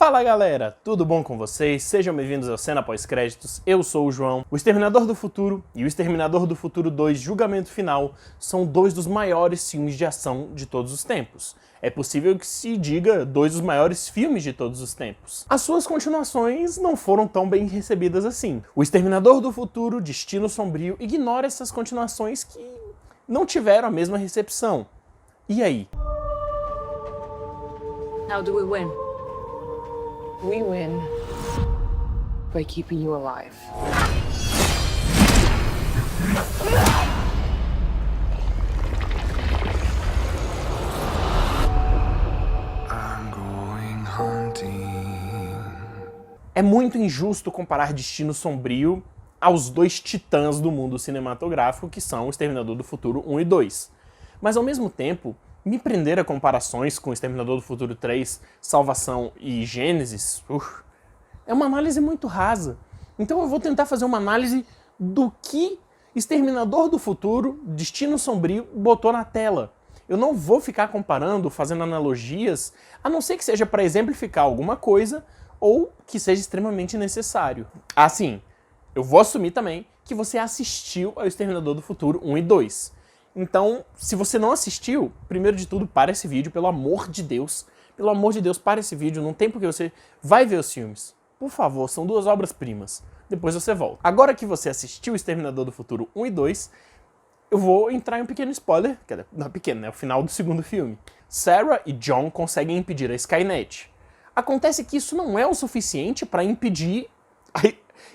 Fala galera, tudo bom com vocês? Sejam bem-vindos ao Cena Pós-Créditos, eu sou o João. O Exterminador do Futuro e o Exterminador do Futuro 2 Julgamento Final são dois dos maiores filmes de ação de todos os tempos. É possível que se diga dois dos maiores filmes de todos os tempos. As suas continuações não foram tão bem recebidas assim. O Exterminador do Futuro, Destino Sombrio, ignora essas continuações que não tiveram a mesma recepção. E aí? How do we win? We win by keeping you alive. I'm going hunting. É muito injusto comparar Destino Sombrio aos dois titãs do mundo cinematográfico que são o Exterminador do Futuro 1 e 2. Mas ao mesmo tempo, me prender a comparações com Exterminador do Futuro 3, Salvação e Gênesis, é uma análise muito rasa. Então eu vou tentar fazer uma análise do que Exterminador do Futuro, Destino Sombrio, botou na tela. Eu não vou ficar comparando, fazendo analogias, a não ser que seja para exemplificar alguma coisa ou que seja extremamente necessário. Assim, eu vou assumir também que você assistiu ao Exterminador do Futuro 1 e 2. Então, se você não assistiu, primeiro de tudo, para esse vídeo, pelo amor de Deus. Pelo amor de Deus, para esse vídeo, não tem porque você vai ver os filmes. Por favor, são duas obras-primas. Depois você volta. Agora que você assistiu o Exterminador do Futuro 1 e 2, eu vou entrar em um pequeno spoiler, não é pequeno, né? É o final do segundo filme. Sarah e John conseguem impedir a Skynet. Acontece que isso não é o suficiente para impedir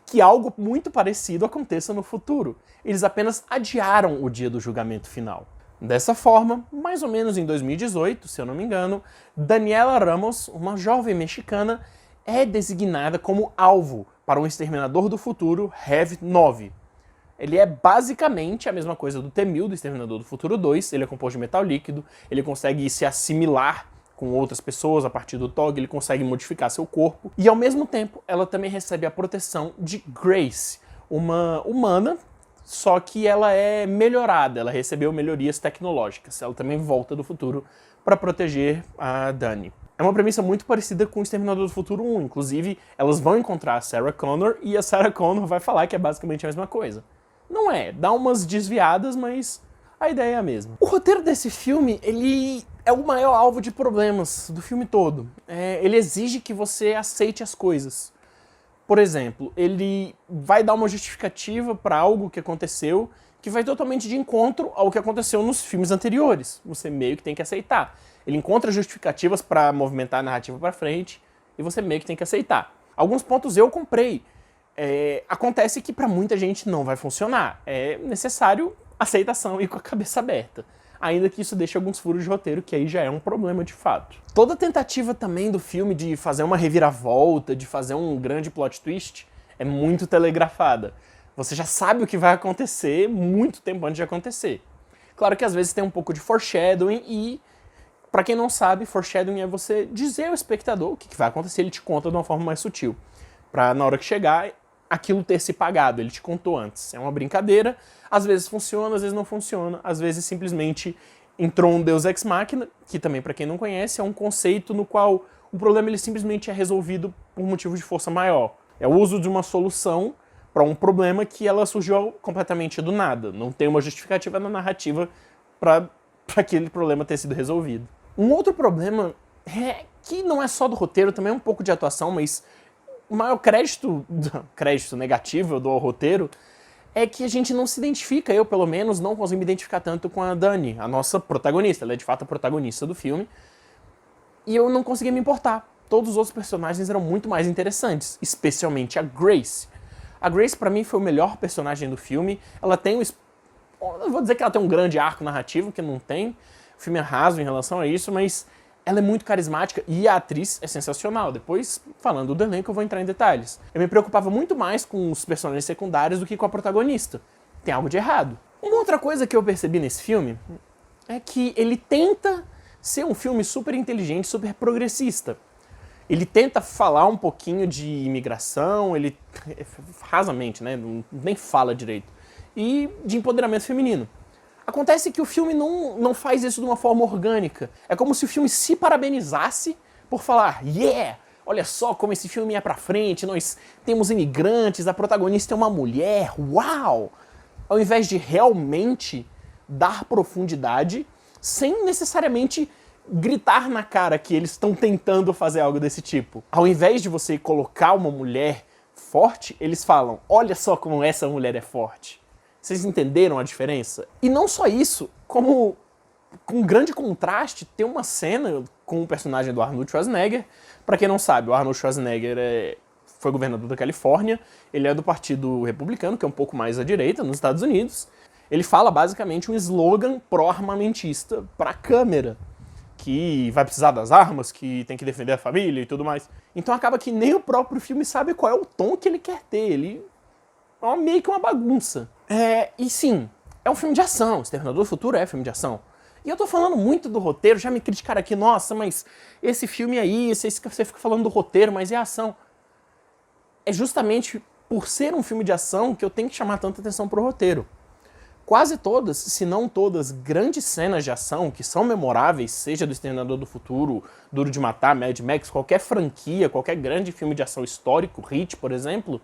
que algo muito parecido aconteça no futuro. Eles apenas adiaram o dia do julgamento final. Dessa forma, mais ou menos em 2018, se eu não me engano, Daniela Ramos, uma jovem mexicana, é designada como alvo para um Exterminador do Futuro Heavy-9. Ele é basicamente a mesma coisa do T-1000 do Exterminador do Futuro 2, ele é composto de metal líquido, ele consegue se assimilar com outras pessoas a partir do TOG, ele consegue modificar seu corpo. E ao mesmo tempo, ela também recebe a proteção de Grace, uma humana, só que ela é melhorada, ela recebeu melhorias tecnológicas. Ela também volta do futuro para proteger a Dani. É uma premissa muito parecida com o Exterminador do Futuro 1, inclusive elas vão encontrar a Sarah Connor e a Sarah Connor vai falar que é basicamente a mesma coisa. Não é, dá umas desviadas, mas a ideia é a mesma. O roteiro desse filme, ele é o maior alvo de problemas do filme todo. Ele exige que você aceite as coisas. Por exemplo, ele vai dar uma justificativa para algo que aconteceu que vai totalmente de encontro ao que aconteceu nos filmes anteriores. Você meio que tem que aceitar. Ele encontra justificativas para movimentar a narrativa para frente e você meio que tem que aceitar. Alguns pontos eu comprei. Acontece que para muita gente não vai funcionar. É necessário aceitação e com a cabeça aberta. Ainda que isso deixe alguns furos de roteiro, que aí já é um problema de fato. Toda tentativa também do filme de fazer uma reviravolta, de fazer um grande plot twist, é muito telegrafada. Você já sabe o que vai acontecer muito tempo antes de acontecer. Claro que às vezes tem um pouco de foreshadowing e, pra quem não sabe, foreshadowing é você dizer ao espectador o que vai acontecer, ele te conta de uma forma mais sutil. Pra na hora que chegar, aquilo ter se pagado, ele te contou antes. É uma brincadeira, às vezes funciona, às vezes não funciona, às vezes simplesmente entrou um Deus Ex Machina, que também, para quem não conhece, é um conceito no qual o problema ele simplesmente é resolvido por motivo de força maior. É o uso de uma solução para um problema que ela surgiu completamente do nada. Não tem uma justificativa na narrativa para aquele problema ter sido resolvido. Um outro problema é que não é só do roteiro, também é um pouco de atuação, mas o maior crédito negativo do roteiro é que a gente não se identifica, eu pelo menos não consigo me identificar tanto com a Dani, a nossa protagonista. Ela é de fato a protagonista do filme. E eu não conseguia me importar. Todos os outros personagens eram muito mais interessantes, especialmente a Grace. A Grace pra mim foi o melhor personagem do filme. Ela tem não vou dizer que ela tem um grande arco narrativo, que não tem. O filme é raso em relação a isso, mas ela é muito carismática e a atriz é sensacional. Depois, falando do elenco, eu vou entrar em detalhes. Eu me preocupava muito mais com os personagens secundários do que com a protagonista. Tem algo de errado. Uma outra coisa que eu percebi nesse filme é que ele tenta ser um filme super inteligente, super progressista. Ele tenta falar um pouquinho de imigração, ele rasamente, né, nem fala direito, e de empoderamento feminino. Acontece que o filme não faz isso de uma forma orgânica. É como se o filme se parabenizasse por falar, yeah, olha só como esse filme é pra frente, nós temos imigrantes, a protagonista é uma mulher, uau! Ao invés de realmente dar profundidade, sem necessariamente gritar na cara que eles estão tentando fazer algo desse tipo. Ao invés de você colocar uma mulher forte, eles falam, olha só como essa mulher é forte. Vocês entenderam a diferença? E não só isso, como com grande contraste, tem uma cena com o personagem do Arnold Schwarzenegger. Pra quem não sabe, o Arnold Schwarzenegger foi governador da Califórnia, ele é do Partido Republicano, que é um pouco mais à direita, nos Estados Unidos. Ele fala basicamente um slogan pró-armamentista pra câmera, que vai precisar das armas, que tem que defender a família e tudo mais. Então acaba que nem o próprio filme sabe qual é o tom que ele quer ter, ele é meio que uma bagunça. E sim, é um filme de ação, Exterminador do Futuro é filme de ação. E eu tô falando muito do roteiro, já me criticaram aqui, nossa, mas esse filme aí, você fica falando do roteiro, mas é ação. É justamente por ser um filme de ação que eu tenho que chamar tanta atenção pro roteiro. Quase todas, se não todas, grandes cenas de ação que são memoráveis, seja do Exterminador do Futuro, Duro de Matar, Mad Max, qualquer franquia, qualquer grande filme de ação histórico, Hit, por exemplo,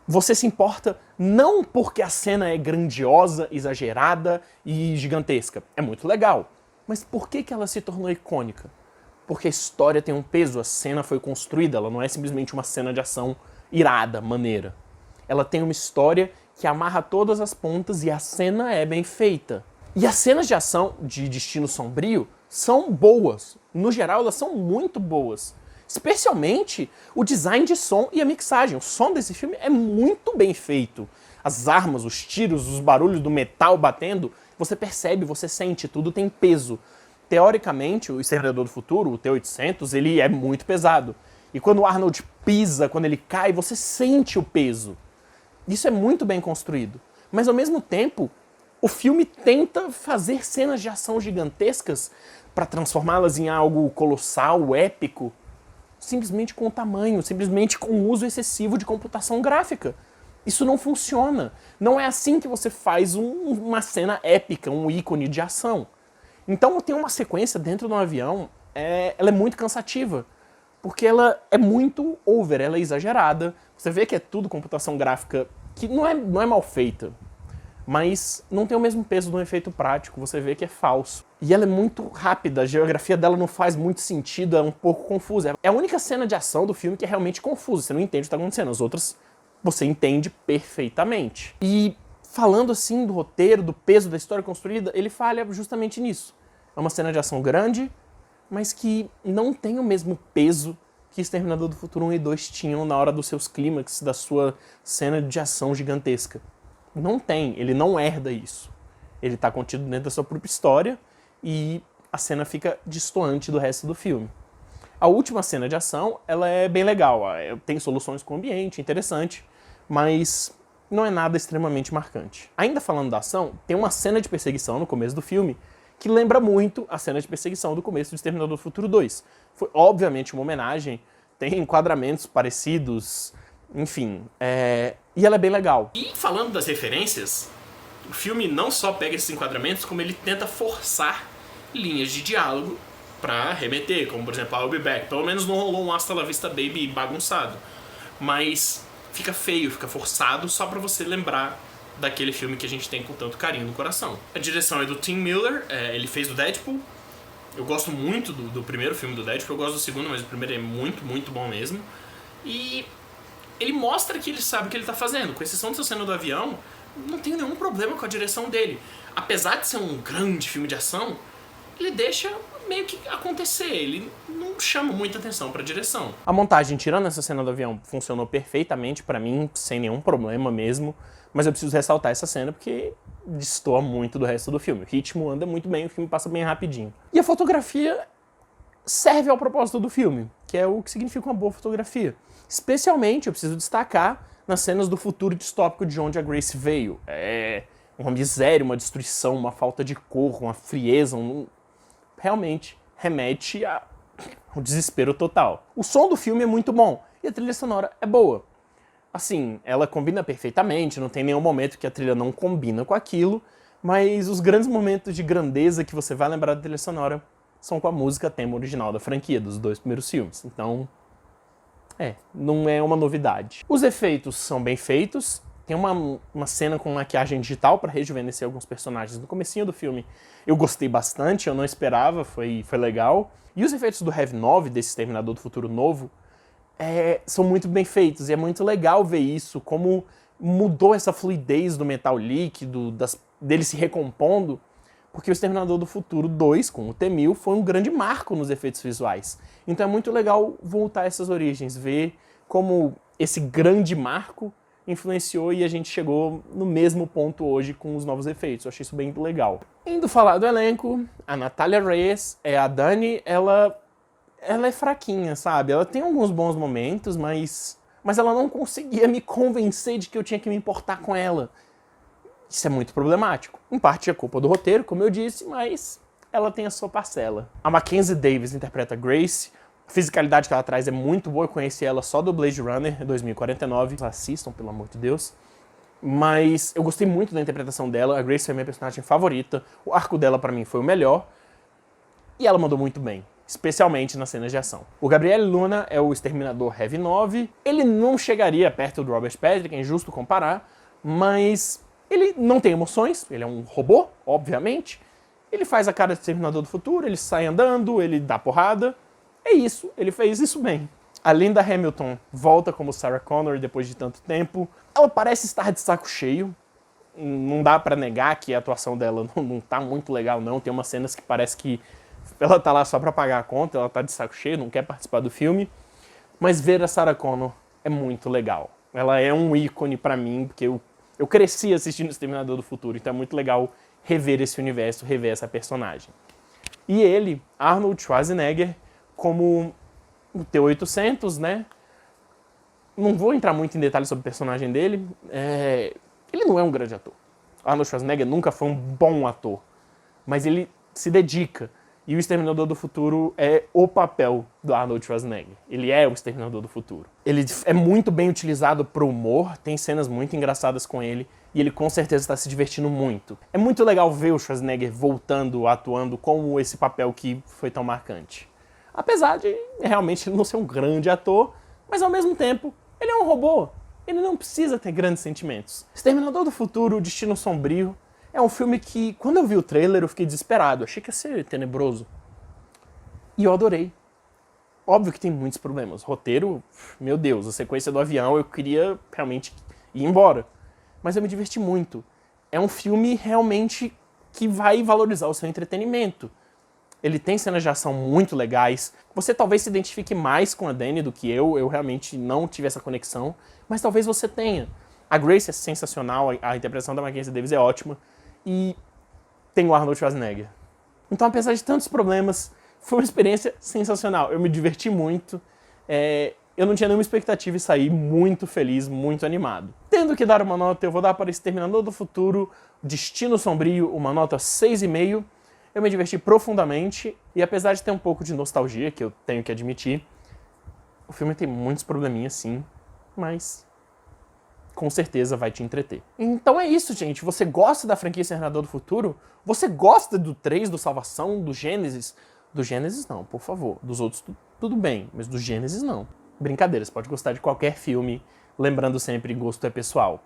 você se importa não porque a cena é grandiosa, exagerada e gigantesca. É muito legal. Mas por que ela se tornou icônica? Porque a história tem um peso, a cena foi construída, ela não é simplesmente uma cena de ação irada, maneira. Ela tem uma história que amarra todas as pontas e a cena é bem feita. E as cenas de ação de Destino Sombrio são boas. No geral, elas são muito boas. Especialmente o design de som e a mixagem. O som desse filme é muito bem feito. As armas, os tiros, os barulhos do metal batendo, você percebe, você sente, tudo tem peso. Teoricamente, o Exterminador do Futuro, o T-800, ele é muito pesado. E quando o Arnold pisa, quando ele cai, você sente o peso. Isso é muito bem construído. Mas ao mesmo tempo, o filme tenta fazer cenas de ação gigantescas para transformá-las em algo colossal, épico, simplesmente com o tamanho, simplesmente com o uso excessivo de computação gráfica. Isso não funciona. Não é assim que você faz uma cena épica, um ícone de ação. Então tem uma sequência dentro de um avião, ela é muito cansativa, porque ela é muito over, ela é exagerada. Você vê que é tudo computação gráfica que não é mal feita, mas não tem o mesmo peso do efeito prático, você vê que é falso. E ela é muito rápida, a geografia dela não faz muito sentido, é um pouco confusa. É a única cena de ação do filme que é realmente confusa, você não entende o que está acontecendo. As outras você entende perfeitamente. E falando assim do roteiro, do peso da história construída, ele falha justamente nisso. É uma cena de ação grande, mas que não tem o mesmo peso que Exterminador do Futuro 1 e 2 tinham na hora dos seus clímax, da sua cena de ação gigantesca. Não tem, ele não herda isso. Ele está contido dentro da sua própria história e a cena fica destoante do resto do filme. A última cena de ação, ela é bem legal, tem soluções com o ambiente, interessante, mas não é nada extremamente marcante. Ainda falando da ação, tem uma cena de perseguição no começo do filme que lembra muito a cena de perseguição do começo do Exterminador do Futuro 2. Foi, obviamente, uma homenagem, tem enquadramentos parecidos, enfim, e ela é bem legal. E falando das referências, o filme não só pega esses enquadramentos, como ele tenta forçar linhas de diálogo pra remeter, como por exemplo, I'll be back. Pelo menos não rolou um Hasta la Vista Baby bagunçado. Mas fica feio, fica forçado só pra você lembrar daquele filme que a gente tem com tanto carinho no coração. A direção é do Tim Miller, ele fez o Deadpool. Eu gosto muito do primeiro filme do Deadpool, eu gosto do segundo, mas o primeiro é muito, muito bom mesmo. E ele mostra que ele sabe o que ele tá fazendo. Com exceção dessa cena do avião, não tem nenhum problema com a direção dele. Apesar de ser um grande filme de ação, ele deixa meio que acontecer, ele não chama muita atenção pra direção. A montagem, tirando essa cena do avião, funcionou perfeitamente pra mim, sem nenhum problema mesmo, mas eu preciso ressaltar essa cena porque destoa muito do resto do filme. O ritmo anda muito bem, o filme passa bem rapidinho. E a fotografia serve ao propósito do filme, que é o que significa uma boa fotografia. Especialmente, eu preciso destacar nas cenas do futuro distópico de onde a Grace veio. É uma miséria, uma destruição, uma falta de cor, uma frieza, realmente remete ao desespero total. O som do filme é muito bom e a trilha sonora é boa. Assim, ela combina perfeitamente, não tem nenhum momento que a trilha não combina com aquilo, mas os grandes momentos de grandeza que você vai lembrar da trilha sonora são com a música tema original da franquia, dos 2 primeiros filmes. Então, não é uma novidade. Os efeitos são bem feitos. Tem uma cena com maquiagem digital para rejuvenescer alguns personagens no comecinho do filme. Eu gostei bastante, eu não esperava, foi legal. E os efeitos do Heavy 9, desse Exterminador do Futuro novo, são muito bem feitos. E é muito legal ver isso, como mudou essa fluidez do metal líquido, dele se recompondo, porque o Exterminador do Futuro 2, com o T-1000, foi um grande marco nos efeitos visuais. Então é muito legal voltar a essas origens, ver como esse grande marco influenciou e a gente chegou no mesmo ponto hoje com os novos efeitos. Eu achei isso bem legal. Indo falar do elenco, a Natalia Reyes, a Dani, ela é fraquinha, sabe? Ela tem alguns bons momentos, mas ela não conseguia me convencer de que eu tinha que me importar com ela. Isso é muito problemático. Em parte é culpa do roteiro, como eu disse, mas ela tem a sua parcela. A Mackenzie Davis interpreta Grace. A fisicalidade que ela traz é muito boa. Eu conheci ela só do Blade Runner 2049. Assistam, pelo amor de Deus. Mas eu gostei muito da interpretação dela. A Grace foi a minha personagem favorita. O arco dela, pra mim, foi o melhor. E ela mandou muito bem, especialmente nas cenas de ação. O Gabriel Luna é o Exterminador Heavy 9. Ele não chegaria perto do Robert Patrick, é injusto comparar, mas ele não tem emoções, ele é um robô, obviamente. Ele faz a cara de Exterminador do Futuro, ele sai andando, ele dá porrada. É isso, ele fez isso bem. A Linda Hamilton volta como Sarah Connor depois de tanto tempo. Ela parece estar de saco cheio. Não dá pra negar que a atuação dela não tá muito legal, não. Tem umas cenas que parece que ela tá lá só pra pagar a conta, ela tá de saco cheio, não quer participar do filme. Mas ver a Sarah Connor é muito legal. Ela é um ícone pra mim, porque eu cresci assistindo Exterminador do Futuro, então é muito legal rever esse universo, rever essa personagem. E ele, Arnold Schwarzenegger, como o T-800, né? Não vou entrar muito em detalhes sobre o personagem dele. Ele não é um grande ator. Arnold Schwarzenegger nunca foi um bom ator, mas ele se dedica. E o Exterminador do Futuro é o papel do Arnold Schwarzenegger. Ele é o Exterminador do Futuro. Ele é muito bem utilizado pro humor, tem cenas muito engraçadas com ele, e ele com certeza está se divertindo muito. É muito legal ver o Schwarzenegger voltando, atuando como esse papel que foi tão marcante. Apesar de realmente ele não ser um grande ator, mas ao mesmo tempo, ele é um robô. Ele não precisa ter grandes sentimentos. Exterminador do Futuro, Destino Sombrio, é um filme que, quando eu vi o trailer, eu fiquei desesperado. Achei que ia ser tenebroso. E eu adorei. Óbvio que tem muitos problemas. Roteiro, meu Deus, a sequência do avião, eu queria realmente ir embora. Mas eu me diverti muito. É um filme realmente que vai valorizar o seu entretenimento. Ele tem cenas de ação muito legais. Você talvez se identifique mais com a Dani do que eu. Eu realmente não tive essa conexão. Mas talvez você tenha. A Grace é sensacional. A interpretação da Mackenzie Davis é ótima. E tem o Arnold Schwarzenegger. Então, apesar de tantos problemas, foi uma experiência sensacional. Eu me diverti muito. Eu não tinha nenhuma expectativa e saí muito feliz, muito animado. Tendo que dar uma nota, eu vou dar para Exterminador do Futuro, Destino Sombrio, uma nota 6,5. Eu me diverti profundamente e apesar de ter um pouco de nostalgia, que eu tenho que admitir, o filme tem muitos probleminhas sim, mas com certeza vai te entreter. Então é isso, gente. Você gosta da franquia Exterminador do Futuro? Você gosta do 3, do Salvação, do Gênesis? Do Gênesis não, por favor. Dos outros tudo bem, mas do Gênesis não. Brincadeira, você pode gostar de qualquer filme, lembrando sempre, gosto é pessoal.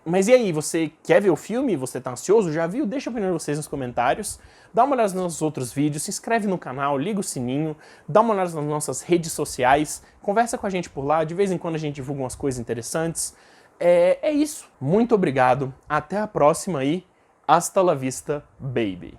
Mas e aí, você quer ver o filme? Você tá ansioso? Já viu? Deixa a opinião de vocês nos comentários. Dá uma olhada nos nossos outros vídeos, se inscreve no canal, liga o sininho, dá uma olhada nas nossas redes sociais, conversa com a gente por lá, de vez em quando a gente divulga umas coisas interessantes. É isso. Muito obrigado, até a próxima e hasta la vista, baby.